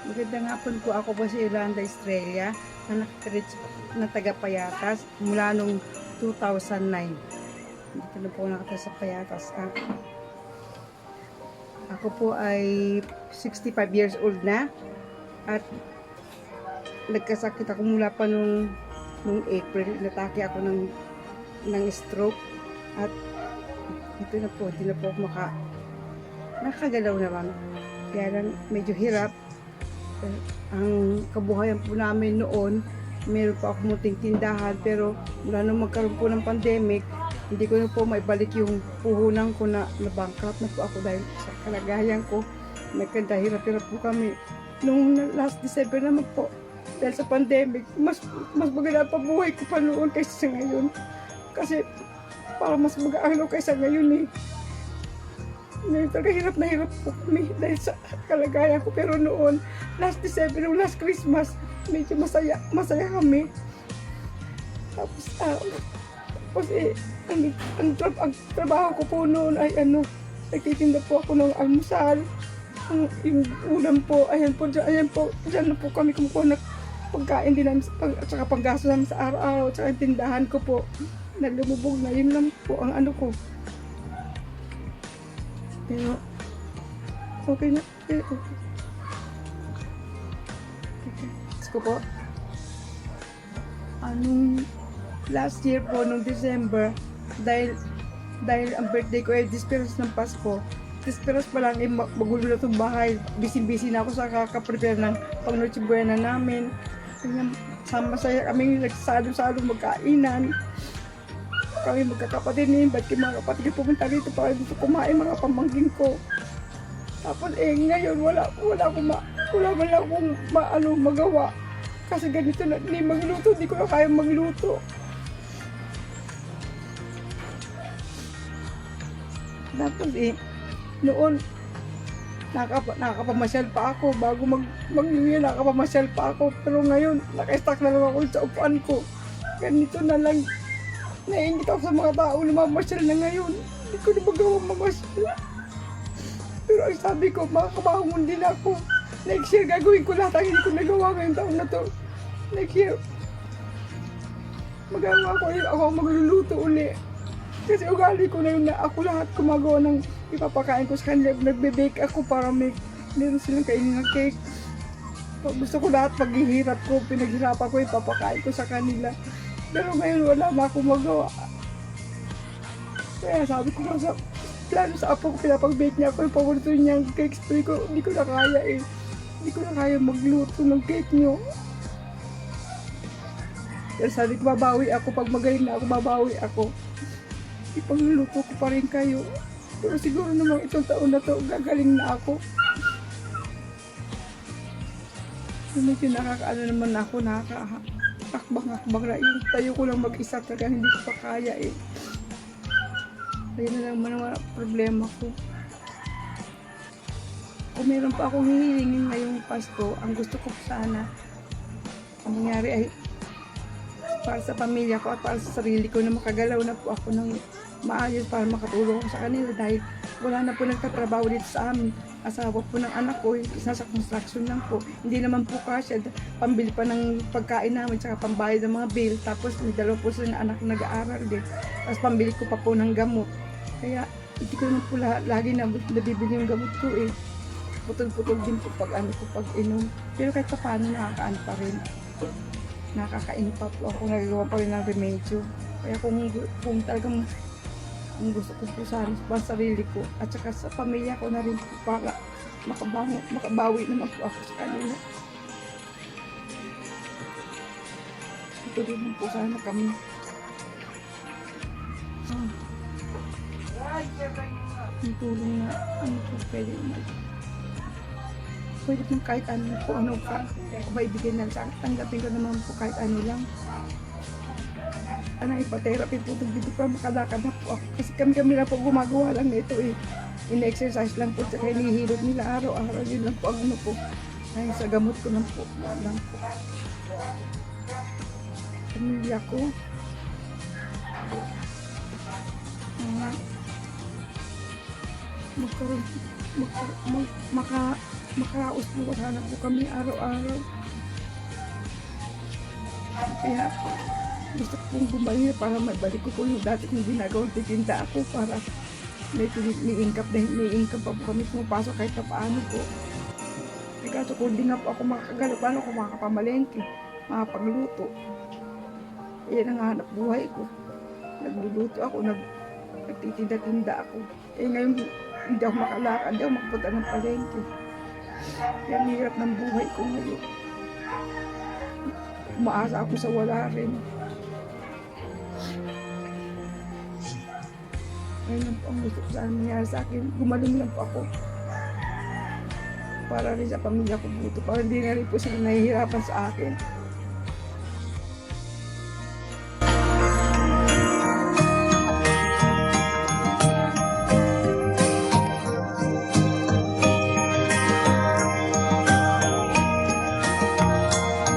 Magandang hapon po. Ako po si Yolanda Estrella na nakakirits na taga Payatas mula nung 2009. Dito na po nakatira sa Payatas. Ako po ay 65 years old na at nagkasakit ako mula pa nung April. Natake ako ng stroke at ito na po, hindi na po ako nakagalaw naman. Kaya lang medyo hirap. Ang kabuhayan po namin noon, meron pa ako munting tindahan, pero mula nung magkaroon po ng pandemic, hindi ko na po maibalik yung puhunan ko na bankrupt na po ako dahil sa kalagayan ko. Nagkandahirap-hirap po kami. Nung last December naman po, dahil sa pandemic, mas maganda pa buhay ko pa noon kaysa sa ngayon. Kasi para mas mag-aano kaysa ngayon eh. Ngayon talaga hirap na hirap po kami dahil sa kalagayan ko. Pero noon, last December, last Christmas, medyo masaya kami. Tapos ang trabaho ko po noon ay nagtitinda po ako ng almusal. Yung ulam po, ayan po, dyan na po kami kumukuha ng pagkain din namin, at saka panggasto namin sa araw-araw, at saka yung tindahan ko po, nalumubog na, yun lang po ang ano ko. Pero, okay na. Okay. Ko po, last year po, nung December, dahil ang birthday ko ay disperas ng Pasko, disperas pa lang, magulo na itong bahay. Busy na ako sa kakaprepare ng pang-Noche Buena namin. Masaya kami, nagsasalo-salo magkainan. Kami magkakapatid niyo, ba't yung mga kapatid pumunta dito para dito kumain, mga pamangkin ko. Tapos ngayon wala man lang akong magawa. Kasi ganito na, hindi magluto, hindi ko na kaya magluto. Tapos noon, nakakapamasyal pa ako, bago mag-New Year, nakakapamasyal pa ako. Pero ngayon, naka-stuck na lang ako sa upuan ko. Ganito na lang. Naiingit ako sa mga tao na mamasyal na ngayon. Hindi ko na magawang mamasyal. Pero ang sabi ko, makakabangon din ako. Next year, gagawin ko lahat ang hindi ko nagawa ngayong taon na to. Next year, magawa ko yun, ako magluluto uli. Kasi ugali ko na yun na ako lahat gumagawa ng ipapakain ko sa kanila. Nagbe-bake ako para meron silang kainin ng cake. Gusto ko lahat, paghihirap ko, pinaghirapan ko, ipapakain ko sa kanila. Pero ngayon wala na akong magawa. Kaya sabi ko nga plano sa apo ko, pinapag-bake niya ako, yung paborito niyang cake spray ko, hindi ko na kaya eh. Hindi ko na kaya magluto ng cake niyo. Pero sabi ko, babawi ako, pag magaling na ako, babawi ako. Ipagluluto ko pa rin kayo. Pero siguro naman itong taon na to, gagaling na ako. Medyo nakakaano naman ako, akbang na yung tayo ko lang mag-isa talaga, hindi ko pa kaya eh. Ayun na lang naman problema ko. Kung meron pa akong hihilingin ngayong Pasko, ang gusto ko sana ang nangyari ay para sa pamilya ko at para sa sarili ko na makagalaw na po ako ng maayos para makatulong ko sa kanila dahil wala na po nagtatrabaho dito sa amin. Asawa po ng anak ko, isa sa construction lang po. Hindi naman po kasya, pambili pa ng pagkain namin, tsaka pambayad ng mga bill. Tapos may dalawa po silang anak na nag-aaral din. Tapos pambili ko pa po ng gamot. Kaya hindi ko naman po lagi nabibili yung gamot ko eh. Putol-putol din po pag inom. Pero kahit pa paano nakakaano pa rin. Nakakain pa po ako, nagagawa pa rin ng remedyo. Kaya kung talagang ang gusto ko po sana sa sarili ko at saka sa pamilya ko na rin po para makabawi naman po ako sa kanila. Ito din po sana kami. Yung tulong na po pwede naman. Pwede po kahit ano pa. Kung maibigay na sa akin, tanggapin ko naman po kahit ano lang. Ipa-therapy po dito para makalakad na po ako. Kasi kami na po gumagawa lang nito eh. In-exercise lang po, tsaka hinihilot nila araw-araw. Yun lang po ang ano po. Ay, sa gamot ko lang po. Pamilya ko. magkaroon, makaraos po sana po kami araw-araw. Kaya gusto kong bumalik para maibalik ko po yung dati kong ginagawang titinda ako para may income pa po kami pumapasok kahit na paano po. Eh kaso kung di nga po ako makakagalaw, paano ako makakapamalengke, makapagluto. Yan ang hanap buhay ko. Nagluluto ako, nagtitinda-tinda ako. Eh ngayon, hindi ako makalakad, hindi ako makapunta ng palengke. Kaya ang hirap ng buhay ko ngayon. Umaasa ako sa wala rin. Ngayon lang po ang gusto ko sana nangyari sa akin. Gumaling lang po ako. Para rin sa pamilya ko buto. Para hindi na rin po sila nahihirapan sa akin.